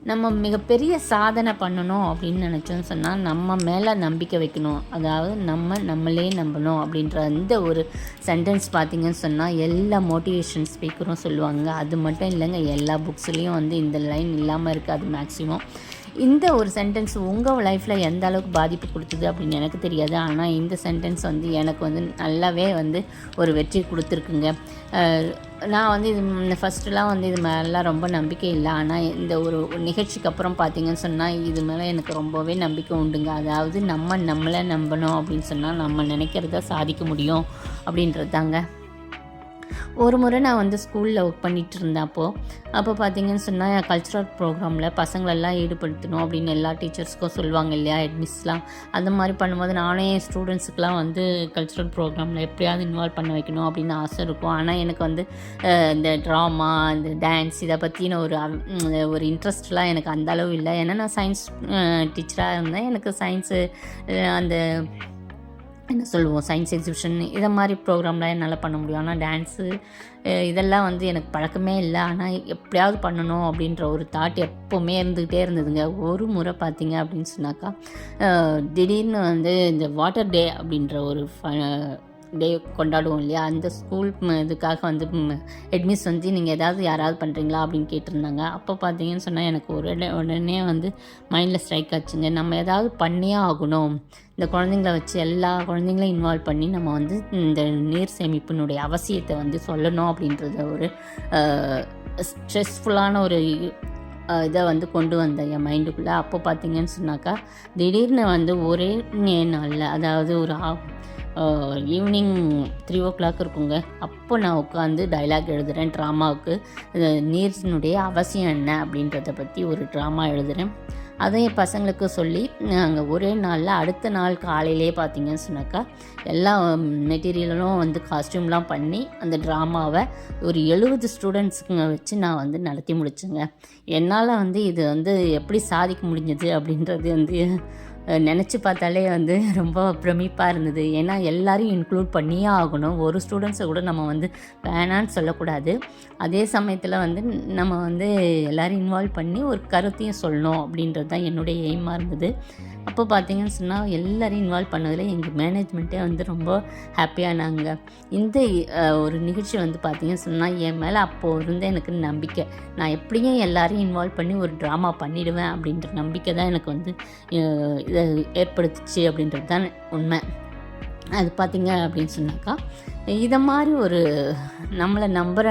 நம்ம மிகப்பெரிய சாதனை பண்ணணும் அப்படின்னு நினச்சோன்னு சொன்னால் நம்ம மேலே நம்பிக்கை வைக்கணும். அதாவது நம்மளே நம்பணும் அப்படின்ற அந்த ஒரு சென்டென்ஸ் பார்த்திங்கன்னு சொன்னால் எல்லா மோட்டிவேஷன் ஸ்பீக்கரும் சொல்லுவாங்க. அது மட்டும் இல்லைங்க, எல்லா புக்ஸ்லேயும் வந்து இந்த லைன் இல்லாமல் இருக்காது மேக்ஸிமம். இந்த ஒரு சென்டென்ஸ் உங்கள் லைஃப்பில் எந்த அளவுக்கு பாதிப்பு கொடுத்தது அப்படின்னு எனக்கு தெரியாது. ஆனால் இந்த சென்டென்ஸ் வந்து எனக்கு வந்து நல்லாவே வந்து ஒரு வெற்றி கொடுத்துருக்குங்க. நான் வந்து இது ஃபஸ்ட்டுலாம் வந்து இது மேலாம் ரொம்ப நம்பிக்கை இல்லை. ஆனால் இந்த ஒரு நிகழ்ச்சிக்கு அப்புறம் பார்த்திங்கன்னு சொன்னால் இது மேலே எனக்கு ரொம்பவே நம்பிக்கை உண்டுங்க. அதாவது நம்மளை நம்பணும் அப்படின்னு சொன்னால் நம்ம நினைக்கிறத சாதிக்க முடியும் அப்படின்றது தாங்க. ஒரு முறை நான் வந்து ஸ்கூலில் ஒர்க் பண்ணிகிட்டு இருந்தேன். அப்போ பார்த்திங்கன்னு சொன்னால் கல்ச்சுரல் ப்ரோக்ராமில் பசங்களெல்லாம் ஈடுபடுத்தணும் அப்படின்னு எல்லா டீச்சர்ஸ்க்கும் சொல்லுவாங்க இல்லையா, ஹெட்மிஸ்லாம். அந்த மாதிரி பண்ணும்போது நானே ஸ்டூடெண்ட்ஸுக்கெலாம் வந்து கல்ச்சுரல் ப்ரோக்ராமில் எப்படியாவது இன்வால்வ் பண்ண வைக்கணும் அப்படின்னு ஆசை இருக்கும். ஆனால் எனக்கு வந்து இந்த ட்ராமா, இந்த டான்ஸ் இதை பற்றின ஒரு இன்ட்ரெஸ்ட்லாம் எனக்கு அந்த அளவு இல்லை. ஏன்னா நான் சயின்ஸ் டீச்சராக இருந்தேன். எனக்கு சயின்ஸு அந்த என்ன சொல்லுவோம், சயின்ஸ் எக்ஸிபிஷன் இதை மாதிரி ப்ரோக்ராம்லாம் என்னால் பண்ண முடியும். ஆனால் டான்ஸு இதெல்லாம் வந்து எனக்கு பழக்கமே இல்லை. ஆனால் எப்படியாவது பண்ணணும் அப்படின்ற ஒரு தாட் எப்போவுமே இருந்துக்கிட்டே இருந்ததுங்க. ஒரு முறை பார்த்திங்க அப்படின்னு சொன்னாக்கா, திடீர்னு வந்து இந்த வாட்டர் டே அப்படின்ற ஒரு டே கொண்டாடுவோம் இல்லையா, அந்த ஸ்கூல் இதுக்காக வந்து ஹெட்மிஸ் வந்து நீங்கள் யாராவது பண்ணுறீங்களா அப்படின்னு கேட்டிருந்தாங்க. அப்போ பார்த்தீங்கன்னு சொன்னால் எனக்கு உடனே வந்து மைண்டில் ஸ்ட்ரைக் ஆச்சுங்க. நம்ம ஏதாவது பண்ணியே ஆகணும். இந்த குழந்தைங்கள வச்சு எல்லா குழந்தைங்களையும் இன்வால்வ் பண்ணி நம்ம வந்து இந்த நீர் சேமிப்பினுடைய அவசியத்தை வந்து சொல்லணும் அப்படின்றத ஒரு ஸ்ட்ரெஸ்ஃபுல்லான ஒரு இதை வந்து கொண்டு வந்தேன் என் மைண்டுக்குள்ளே. அப்போ பார்த்தீங்கன்னு சொன்னாக்கா, திடீர்னு வந்து ஒரே நாளில், அதாவது ஒரு ஈவினிங் 3 o'clock இருக்குங்க. அப்போ நான் உட்காந்து டைலாக் எழுதுகிறேன் ட்ராமாவுக்கு. நீரினுடைய அவசியம் என்ன அப்படின்றத பற்றி ஒரு ட்ராமா எழுதுகிறேன். அதை என் பசங்களுக்கு சொல்லி நாங்கள் ஒரே நாளில் அடுத்த நாள் காலையிலே பார்த்திங்கன்னு சொன்னாக்கா எல்லா மெட்டீரியலும் வந்து காஸ்டியூம்லாம் பண்ணி அந்த ட்ராமாவை ஒரு 70 ஸ்டூடெண்ட்ஸுங்க வச்சு நான் வந்து நடத்தி முடிச்சேங்க. என்னால் வந்து இது வந்து எப்படி சாதிக்க முடிஞ்சது அப்படின்றது வந்து நினச்சி பார்த்தாலே வந்து ரொம்ப பிரமிப்பாக இருந்தது. ஏன்னா எல்லோரையும் இன்க்ளூட் பண்ணியே ஆகணும். ஒரு ஸ்டூடெண்ட்ஸை கூட நம்ம வந்து வேணான்னு சொல்லக்கூடாது. அதே சமயத்தில் வந்து நம்ம வந்து எல்லோரையும் இன்வால்வ் பண்ணி ஒரு கருத்தையும் சொல்லணும் அப்படின்றது தான் என்னுடைய எய்மாக இருந்தது. அப்போ பார்த்திங்கன்னு சொன்னால் எல்லோரையும் இன்வால்வ் பண்ணதில் எங்கள் மேனேஜ்மெண்ட்டே வந்து ரொம்ப ஹாப்பியானாங்க. இந்த ஒரு நிகழ்ச்சி வந்து பார்த்திங்கன்னு சொன்னால் என் மேலே அப்போது இருந்த எனக்கு நம்பிக்கை, நான் எப்படியும் எல்லோரையும் இன்வால்வ் பண்ணி ஒரு ட்ராமா பண்ணிவிடுவேன் அப்படின்ற நம்பிக்கை தான் எனக்கு வந்து இதை ஏற்படுத்துச்சு அப்படின்றது தான் உண்மை. அது பார்த்திங்க அப்படின்னு சொன்னாக்கா, இதை மாதிரி ஒரு நம்மளை நம்புகிற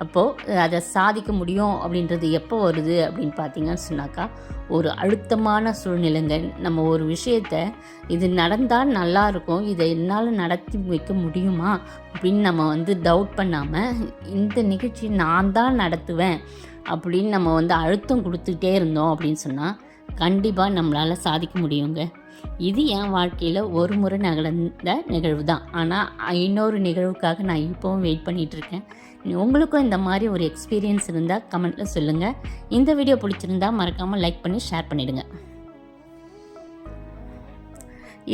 அப்போது அதை சாதிக்க முடியும் அப்படின்றது எப்போ வருது அப்படின்னு பார்த்திங்கன்னு சொன்னாக்கா, ஒரு அழுத்தமான சூழ்நிலைங்க. நம்ம ஒரு விஷயத்தை இது நடந்தால் நல்லாயிருக்கும், இதை என்னால் நடத்தி வைக்க முடியுமா அப்படின்னு நம்ம வந்து டவுட் பண்ணாமல் இந்த நிகழ்ச்சி நான் தான் நடத்துவேன் அப்படின்னு நம்ம வந்து அழுத்தம் கொடுத்துக்கிட்டே இருந்தோம் அப்படின்னு சொன்னால் கண்டிப்பாக நம்மளால் சாதிக்க முடியுங்க. இது என் வாழ்க்கையில் ஒரு முறை நடந்த நிகழ்வு தான். ஆனால் இன்னொரு நிகழ்வுக்காக நான் இப்போவும் வெயிட் பண்ணிகிட்ருக்கேன். உங்களுக்கும் இந்த மாதிரி ஒரு எக்ஸ்பீரியன்ஸ் இருந்தால் கமெண்ட்டில் சொல்லுங்கள். இந்த வீடியோ பிடிச்சிருந்தா மறக்காமல் லைக் பண்ணி ஷேர் பண்ணிவிடுங்க.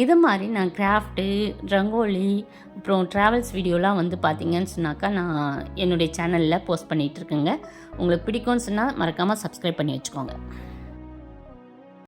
இது மாதிரி நான் கிராஃப்ட்டு, ரங்கோலி, அப்புறம் ட்ராவல்ஸ் வீடியோலாம் வந்து பார்த்திங்கன்னு சொன்னாக்கா நான் என்னுடைய சேனலில் போஸ்ட் பண்ணிகிட்ருக்கேங்க. உங்களுக்கு பிடிக்கும்னு சொன்னால் மறக்காமல் சப்ஸ்கிரைப் பண்ணி வச்சுக்கோங்க.